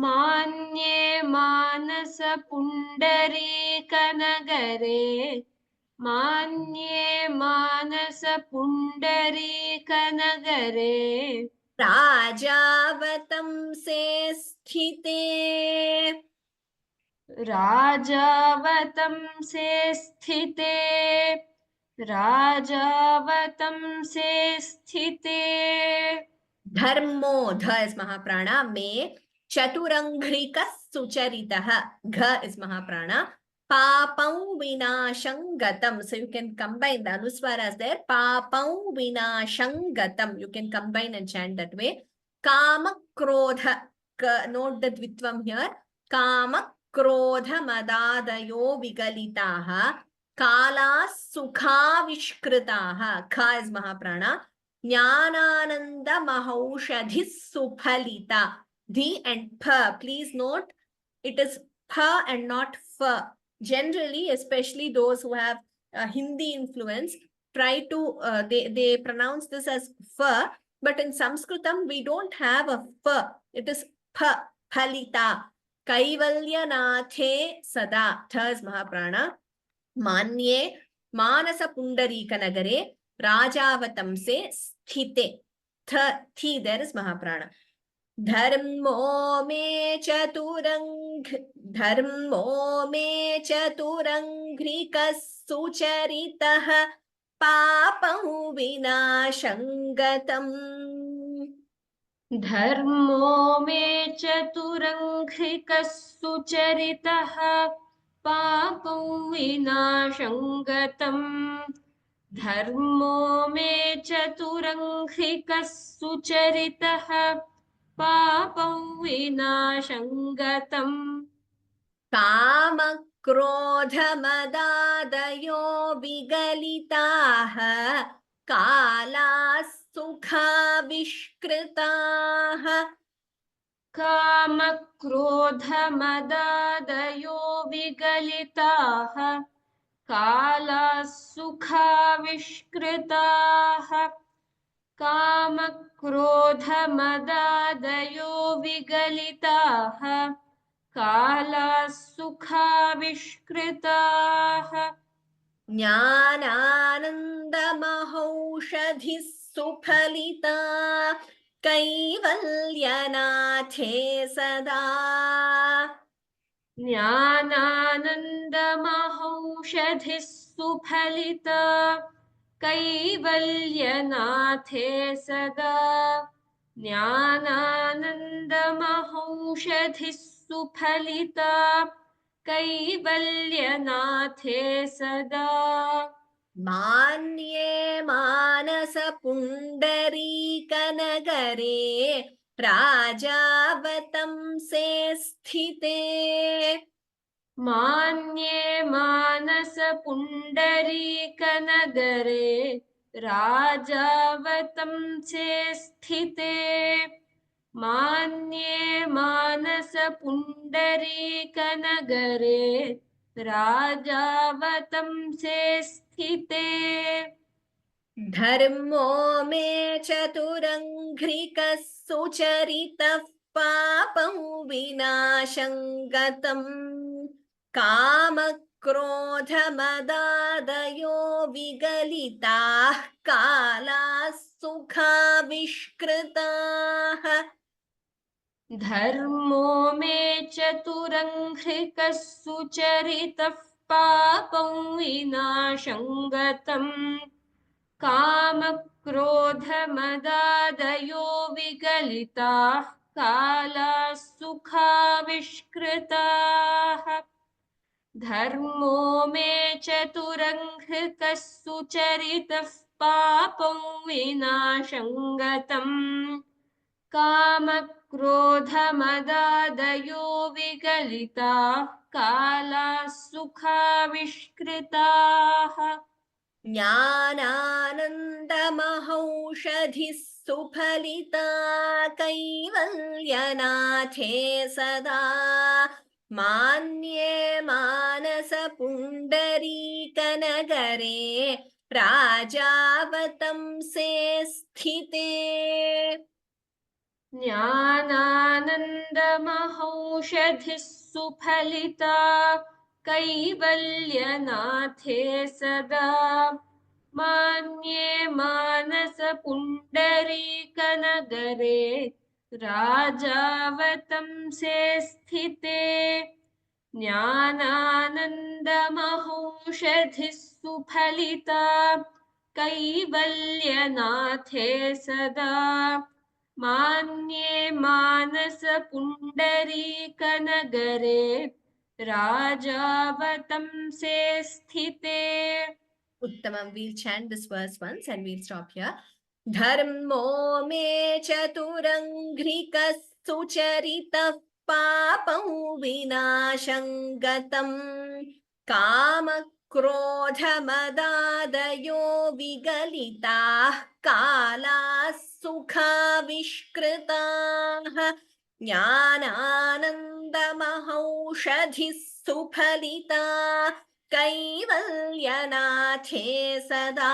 S2: मान्ये मानसपुण्डरीकनगरे मान्ये मानसपुण्डरीकनगरे
S1: राजावतंसे स्थिते
S2: राजावतंसे स्थिते राजावतंसे स्थिते
S1: धर्मो ध is महाप्राणा मे चतुरंघ्रिकः सुचरितः घ is महाप्राणा papam vinasham gatam. So you can combine the anuswaras there. Papam vinasham gatam. You can combine and chant that way. Kama krodha. Note the dvitvam here. Kama krodha madadayo vigalitaha. Kala sukha vishkritaha. Kha is mahaprana. Jnanananda mahaushadhi suphalita. Dhi and pha. Please note it is pha and not pha. Generally, especially those who have Hindi influence, try to they pronounce this as pha, but in Sanskritam we don't have a pha. It is pha, phalita. Kaivalyanathe sada. Tha is mahaprana. Manye manasa pundarika nagare rajavatamse sthite. Tha, thi there is mahaprana. धर्मो मे चतुरंघ्रिकः सुचरितः पापं विनाशं गतम्
S2: धर्मो मे चतुरंघ्रिकः सुचरितः पापं विनाशं गतम् धर्मो मे चतुरंघ्रिकः सुचरितः पापं विनाशं गतम्
S1: काम क्रोध मदादयो विगलिताः कालाः सुखाविष्कृताः
S2: काम क्रोध मदादयो विगलिताः कालाः सुखाविष्कृताः काम क्रोध मदादयो विगलिताः कालाः सुखाविष्कृताः
S1: ज्ञानानन्दमहौषधिः सुफलिता कैवल्यनाथे सदा
S2: ज्ञानानन्दमहौषधिः सुफलिता कैवल्यनाथे सदा ज्ञानानन्दमहौषधिः सुफलिता कैवल्यनाथे सदा
S1: मान्ये मानसपुण्डरीकनगरे प्राजावतंसे स्थिते
S2: मान्ये मानसपुण्डरीकनगरे राजावतंसे स्थिते मान्ये मानसपुण्डरीकनगरे राजावतंसे स्थिते
S1: धर्मो मे चतुरङ्घ्रिकः सुचरितः पापं विनाशं गतम् कामक्रोधमदादयो विगलिताः कालाः सुखाविष्कृताः
S2: धर्मो मे चतुरङ्घ्रिकः सुचरितः पापं विनाशं गतम् कामक्रोधमदादयो विगलिताः कालाः सुखाविष्कृताः धर्मो मे चतुरङ्घ्रिकः सुचरितः पापं विनाशं गतम् कामक्रोधमदादयो विगलिताः कालाः सुखाविष्कृताः
S1: ज्ञानानन्दमहौषधिः सुफलिता कैवल्यनाथे सदा मान्ये मानसपुण्डरीकनगरे प्राजावतंसे स्थिते
S2: ज्ञानानन्दमहौषधिः सुफलिता कैवल्यनाथे सदा मान्ये मानसपुण्डरीकनगरे राजावतंसे स्थिते ज्ञानानन्दमहौषधिः सुफलिता कैवल्यनाथे सदा मान्ये मानसपुण्डरीकनगरे राजावतंसे स्थिते
S1: Uttamam, we'll chant this verse once and we'll stop here. Dharmo me chaturanghrika sucharita papam vinasham gatam kama krodha madadayo vigalita kala sukha vishkrita ज्ञानानन्दमहौषधिः सुफलिता कैवल्यनाथे सदा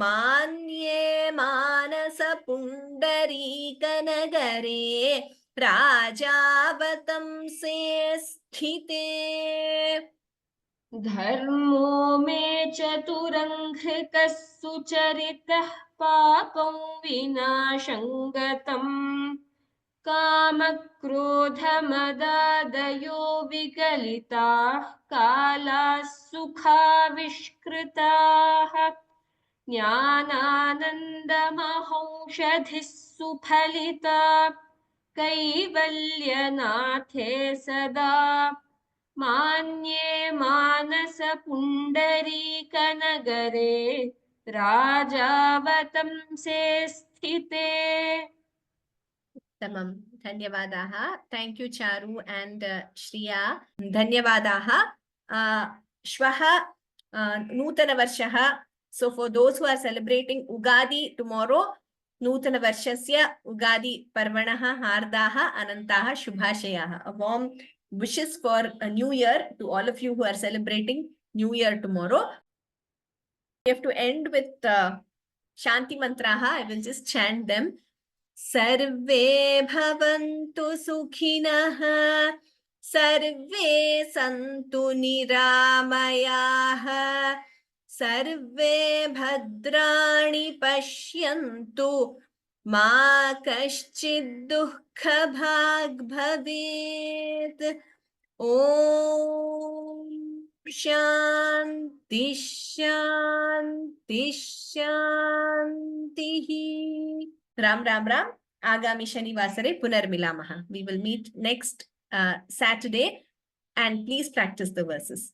S1: मान्ये मानसपुण्डरीकनगरे प्राजावतंसे स्थिते
S2: धर्मो मे चतुरङ्घ्रिकः सुचरितः पापं विनाशं गतम् कामक्रोधमदादयो विगलिताः कालाः सुखाविष्कृताः ज्ञानानन्दमहौषधिः सुफलिता कैवल्यनाथे सदा मान्ये मानसपुण्डरीकनगरे राजावतंसे स्थिते
S1: Tamam. Dhanyavadaha. Thank you, Charu and Shriya. Dhanyavadaha. Shvaha Nutana Varshaha. So for those who are celebrating Ugadi tomorrow, Nutana Varshasya Ugadi Parvanaha Hardaha Anantaha Shubhashayaha. A warm wishes for a new year to all of you who are celebrating New Year tomorrow. We have to end with Shanti Mantraha. I will just chant them. सर्वे भवन्तु सुखिनः सर्वे सन्तु निरामयाः सर्वे भद्राणि पश्यन्तु मा कश्चित् दुःखभाग् भवेत् ॐ शान्ति शान्ति शान्तिः Ram Ram Ram. Agami Shaniwasare Punarmilamaha. We will meet next Saturday and please practice the verses.